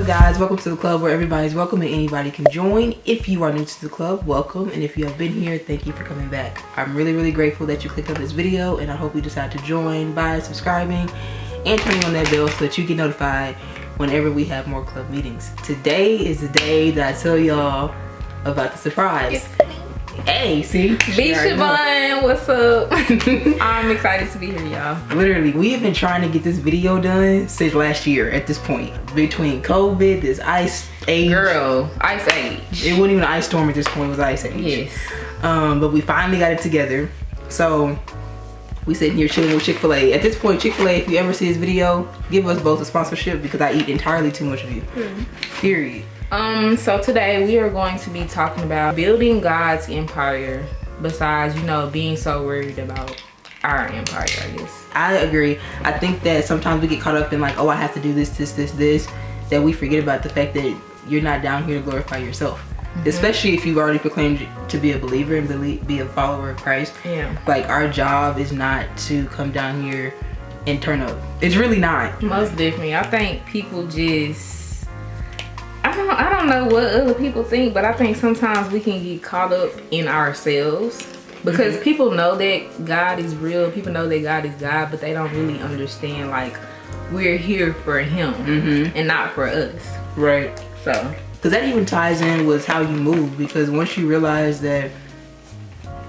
guys? Welcome to the club where everybody's welcome and anybody can join. If you are new to the club, welcome, and if you have been here, thank you for coming back. I'm really grateful that you clicked on this video, and I hope you decide to join by subscribing and turning on that bell so that you get notified whenever we have more club meetings. Today is the day that I tell y'all about the surprise. Hey, see? Be Shavon, what's up? I'm excited to be here, y'all. Literally, we have been trying to get this video done since last year at this point. Between COVID, this ice age. Girl, ice age. It wasn't even an ice storm at this point, it was ice age. Yes. But we finally got it together. So, we sitting here chilling with Chick-fil-A. At this point, Chick-fil-A, if you ever see this video, give us both a sponsorship because I eat entirely too much of you. Period. So today we are going to be talking about building God's empire besides, being so worried about our empire, I guess. I agree. I think that sometimes we get caught up in like, oh, I have to do this, that we forget about the fact that you're not down here to glorify yourself. Especially if you've already proclaimed to be a believer and be a follower of Christ. Yeah. Like, our job is not to come down here and turn up. It's really not. Most definitely. I think people just... I don't know what other people think, but I think sometimes we can get caught up in ourselves because people know that God is real. People know that God is God, but they don't really understand, like, we're here for Him and not for us. Right. So, because that even ties in with how you move, because once you realize that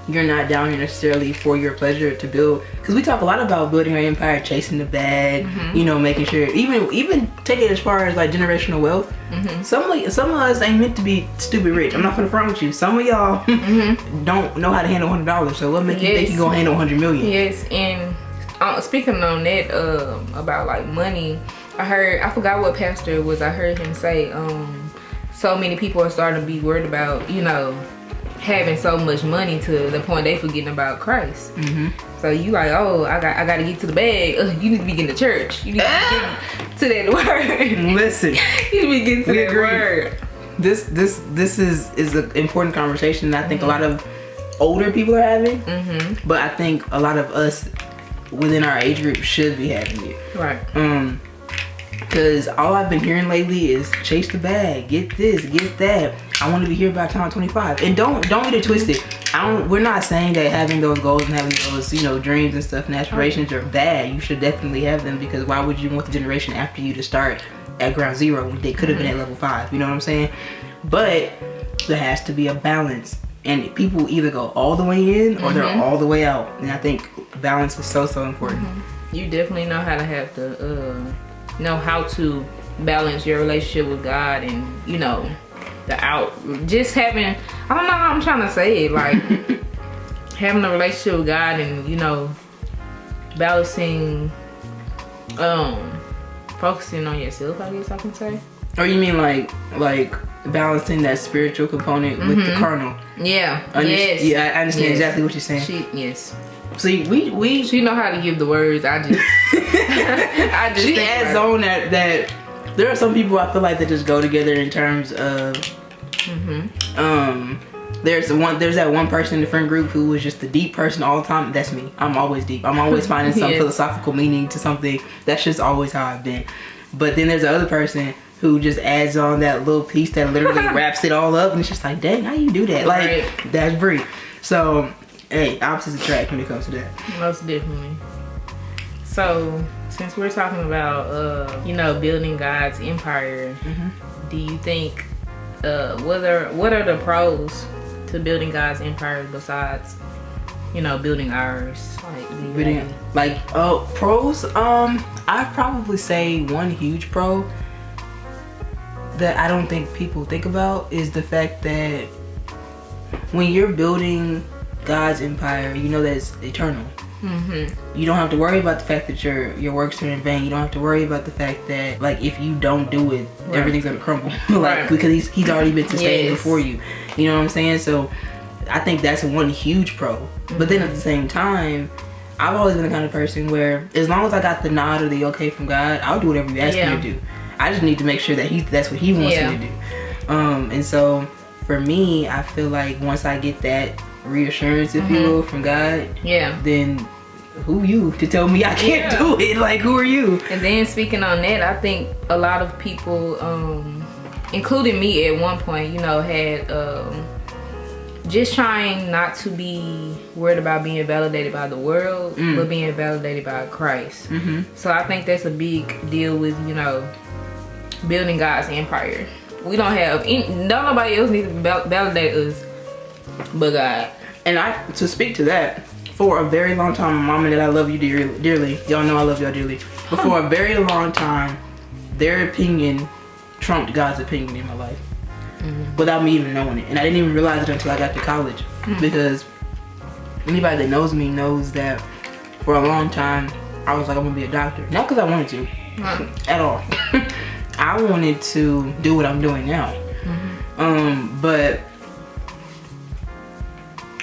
you're not down here necessarily for your pleasure to build, because we talk a lot about building our empire, chasing the bag, making sure, even take it as far as like generational wealth. Some of us ain't meant to be stupid rich. I'm not gonna front with you. Some of y'all don't know how to handle $100. So what makes you think you gonna handle 100 million? Yes, and speaking on that, about like money, I forgot what pastor it was. I heard him say, so many people are starting to be worried about, having so much money to the point they forgetting about Christ. So you like, oh, I got to get to the bag. You need to be getting to church. You need to get to that word. Listen, you need to be getting to that word. This is an important conversation that I think a lot of older people are having. But I think a lot of us within our age group should be having it. Right. Because all I've been hearing lately is chase the bag, get this, get that. I want to be here by the time I'm 25. And don't get it twisted. We're not saying that having those goals and having those, dreams and stuff and aspirations are bad. You should definitely have them, because why would you want the generation after you to start at ground zero when they could have been at level 5? You know what I'm saying? But there has to be a balance. And people either go all the way in or they're all the way out. And I think balance is so important. You definitely know how to have to... know how to balance your relationship with God and just having, I don't know how I'm trying to say it, like having a relationship with God and balancing focusing on yourself, I guess I can say. Or you mean like balancing that spiritual component with the carnal? Yeah. Yes. Yeah, I understand exactly what you're saying. Yes. See, she know how to give the words. I just she adds on that there are some people I feel like that just go together in terms of there's that one person in the friend group who was just the deep person all the time. That's me. I'm always deep. I'm always finding some philosophical meaning to something. That's just always how I've been. But then there's the other person who just adds on that little piece that literally wraps it all up, and it's just like, dang, how you do that? Like, that's Brie. So, hey, opposites attract when it comes to that. Most definitely. So, since we're talking about, building God's empire, do you think, what are the pros to building God's empire besides, building ours? Pros, I'd probably say one huge pro that I don't think people think about is the fact that when you're building God's empire, that it's eternal. You don't have to worry about the fact that your works are in vain. You don't have to worry about the fact that, like, if you don't do it, everything's gonna crumble. Because he's already been sustained before you. You know what I'm saying? So I think that's one huge pro. But then at the same time, I've always been the kind of person where as long as I got the nod or the okay from God, I'll do whatever you ask me to do. I just need to make sure that that's what he wants me to do. And so for me, I feel like once I get that reassurance, if you will, from God, then who you to tell me I can't do it? Like, who are you? And then speaking on that, I think a lot of people, including me at one point, you know, had just trying not to be worried about being validated by the world, but being validated by Christ. So I think that's a big deal with, you know, building God's empire. We don't have nobody else needs to validate us but God. And to speak to that, for a very long time, my mom and dad, I love you dearly. Y'all know I love y'all dearly. But for a very long time, their opinion trumped God's opinion in my life. Without me even knowing it. And I didn't even realize it until I got to college. Because anybody that knows me knows that for a long time, I was like, I'm gonna be a doctor. Not because I wanted to, at all. I wanted to do what I'm doing now. But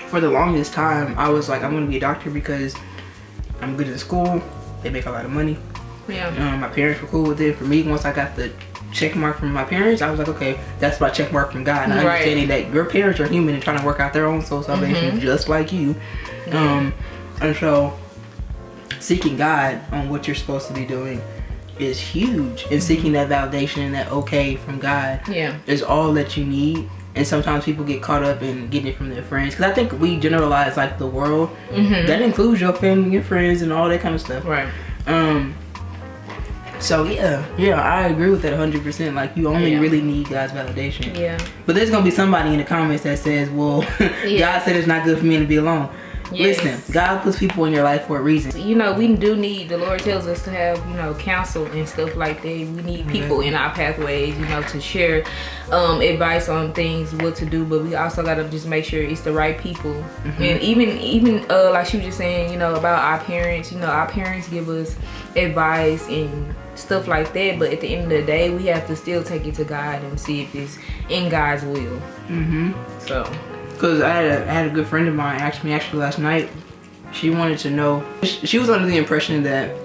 for the longest time, I was like, I'm gonna be a doctor because I'm good in school. They make a lot of money. My parents were cool with it. For me, once I got the check mark from my parents, I was like, okay, that's my check mark from God. And understanding that your parents are human and trying to work out their own soul salvation just like you. And so seeking God on what you're supposed to be doing is huge. And seeking that validation and that okay from God is all that you need. And sometimes people get caught up in getting it from their friends. Because I think we generalize like the world. That includes your family, your friends, and all that kind of stuff. So yeah, I agree with that 100%. Like, you only really need God's validation. But there's gonna be somebody in the comments that says, well, God said it's not good for me to be alone. Listen, God puts people in your life for a reason. You know, we do need, the Lord tells us to have, you know, counsel and stuff like that. We need people in our pathways, you know, to share advice on things, what to do. But we also got to just make sure it's the right people. And even like she was just saying, you know, about our parents, you know, our parents give us advice and stuff like that. But at the end of the day, we have to still take it to God and see if it's in God's will. So. Because I had a good friend of mine ask me actually last night. She wanted to know. She was under the impression that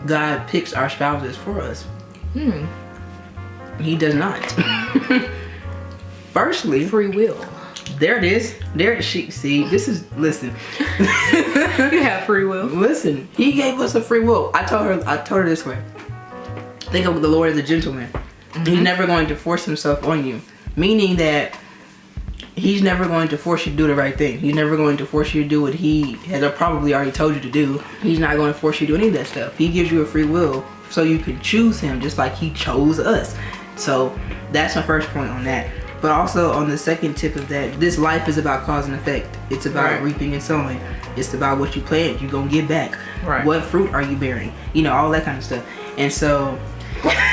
God picks our spouses for us. He does not. Firstly, free will. There it is. Listen. You have free will. Listen, he gave us a free will. I told her this way. Think of the Lord as a gentleman. He's never going to force himself on you. Meaning that He's never going to force you to do the right thing. He's never going to force you to do what he has probably already told you to do. He's not going to force you to do any of that stuff. He gives you a free will so you can choose him just like he chose us. So that's my first point on that. But also on the second tip of that, this life is about cause and effect. It's about reaping and sowing. It's about what you plant, you're going to get back. What fruit are you bearing? You know, all that kind of stuff. And so...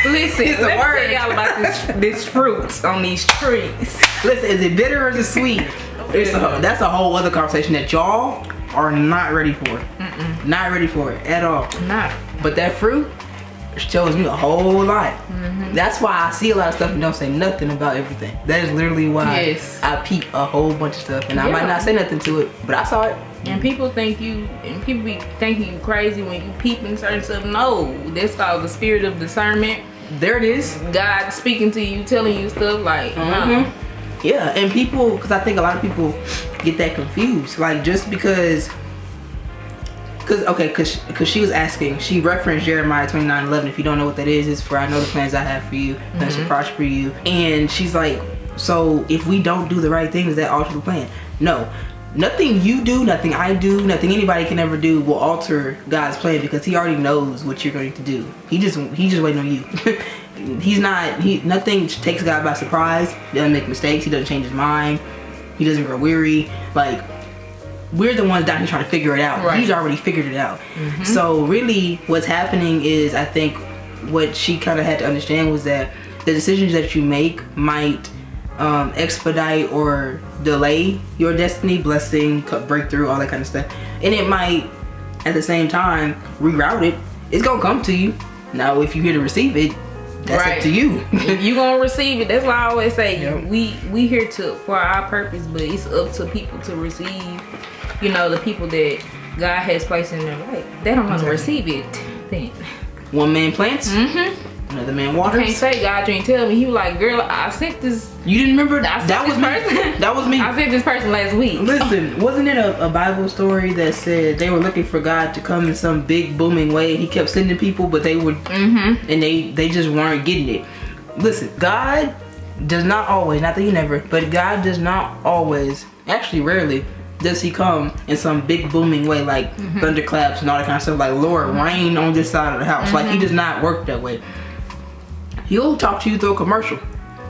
Listen, let me tell y'all about this fruit on these trees. Listen, is it bitter or is it sweet? That's a whole other conversation that y'all are not ready for. Not ready for it at all. Not. But that fruit shows me a whole lot. That's why I see a lot of stuff and don't say nothing about everything. That is literally why I peep a whole bunch of stuff, and I might not say nothing to it, but I saw it. And people be thinking you crazy when you peeping certain stuff. No, that's called the spirit of discernment. There it is. God speaking to you, telling you stuff like, yeah, and people, because I think a lot of people get that confused. Like, just because she was asking, she referenced Jeremiah 29:11. If you don't know what that is, it's for I know the plans I have for you, plans to prosper you. And she's like, so if we don't do the right thing, does that alter the plan? No. Nothing you do, nothing I do, nothing anybody can ever do will alter God's plan, because he already knows what you're going to do. He just waiting on you. Nothing takes God by surprise. He doesn't make mistakes. He doesn't change his mind. He doesn't grow weary. Like, we're the ones down here trying to figure it out. He's already figured it out. So really what's happening is, I think what she kind of had to understand was that the decisions that you make might expedite or delay your destiny, blessing, breakthrough, all that kind of stuff. And it might, at the same time, reroute it. It's gonna come to you. Now, if you're here to receive it, that's up to you. You gonna receive it. That's why I always say we here for our purpose, but it's up to people to receive. You know, the people that God has placed in their life. They don't want to receive it. Then one man plants, another man waters. You can't say God didn't tell me. He was like, girl, I sent this. You didn't remember? That was me. That was me. I sent this person last week. Listen, wasn't it a Bible story that said they were looking for God to come in some big booming way, and he kept sending people, but they would, and they just weren't getting it. Listen, God does not always, not that he never, but God does not always, actually rarely, does he come in some big booming way, like thunderclaps and all that kind of stuff, like Lord, rain on this side of the house. Like, he does not work that way. He'll talk to you through a commercial.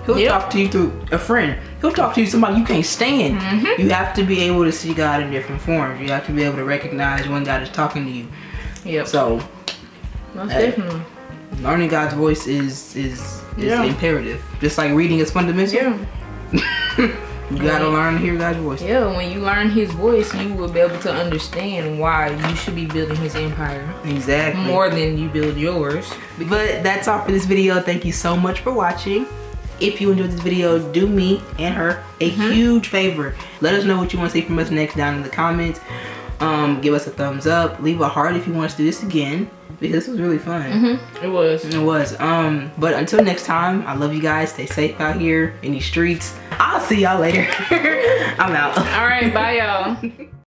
He'll talk to you through a friend. He'll talk to you somebody you can't stand. You have to be able to see God in different forms. You have to be able to recognize when God is talking to you. Yep. So, most definitely. Learning God's voice is imperative. Just like reading is fundamental. Yeah. You gotta learn to hear God's voice. Yeah, when you learn his voice, you will be able to understand why you should be building his empire. Exactly. More than you build yours. But that's all for this video. Thank you so much for watching. If you enjoyed this video, do me and her a huge favor. Let us know what you want to see from us next down in the comments. Give us a thumbs up. Leave a heart if you want us to do this again, because this was really fun. It was. It was. But until next time, I love you guys. Stay safe out here in these streets. I'll see y'all later. I'm out. All right, bye y'all.